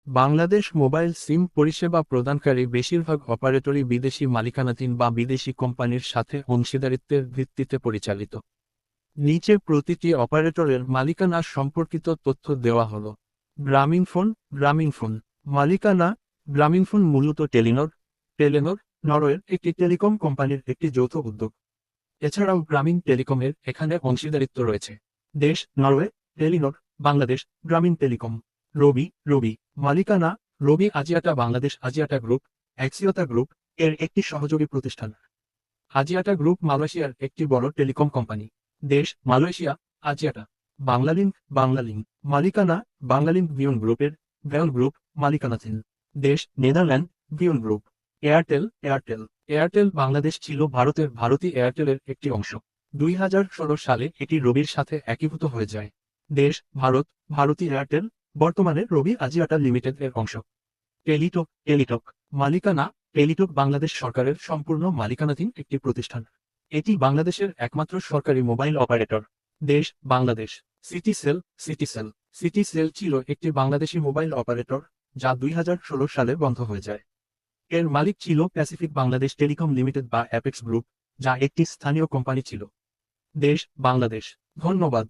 Bangladesh mobile সিম পরিষেবা প্রদানকারী বেশিরভাগ অপারেটরই বিদেশি মালিকানাধীন বা বিদেশি কোম্পানির সাথে অংশীদারিত্বের ভিত্তিতে পরিচালিত। নিচে প্রতিটি অপারেটরের মালিকানা সম্পর্কিত তথ্য দেওয়া হলো। গ্রামীণফোন। গ্রামীণফোন মালিকানা। গ্রামীণফোন মূলত টেলিনর নরওয়ের একটি টেলিকম কোম্পানির একটি যৌথ উদ্যোগ। এছাড়াও গ্রামীণ টেলিকমের এখানে অংশীদারিত্ব রয়েছে। দেশ নরওয়ে। টেলিনর বাংলাদেশ। গ্রামীণ টেলিকম। রবি মালিকানা। Robi Axiata Bangladesh Axiata group Axiata group এর একটি সহযোগী প্রতিষ্ঠান। আজিয়াটা গ্রুপ মালয়েশিয়ার একটি বড় টেলিকম কোম্পানি। দেশ মালয়েশিয়া। আজিয়াটা। বাংলালিংক মালিকানা। বাংলালিংক ভিয়ন গ্রুপের ভ্যাল গ্রুপ মালিকানাধীন। দেশ Netherland. Veon group. Airtel Bangladesh ছিল ভারতী এয়ারটেলের একটি অংশ। 2016 সালে এটি রবির সাথে একীভূত হয়ে যায়। দেশ ভারতী এয়ারটেল বর্তমানে রবি আজিয়াটা লিমিটেড এর অংশ। টেলিটক মালিকানা। টেলিটক বাংলাদেশ সরকারের সম্পূর্ণ মালিকানাধীন একটি প্রতিষ্ঠান। এটি বাংলাদেশের একমাত্র সরকারি মোবাইল অপারেটর। দেশ বাংলাদেশ। সিটিসেল ছিল একটি বাংলাদেশি মোবাইল অপারেটর, যা 2016 সালে বন্ধ হয়ে যায়। এর মালিক ছিল প্যাসিফিক বাংলাদেশ টেলিকম লিমিটেড বা অ্যাপেক্স গ্রুপ, যা একটি স্থানীয় কোম্পানি ছিল। দেশ বাংলাদেশ। ধন্যবাদ।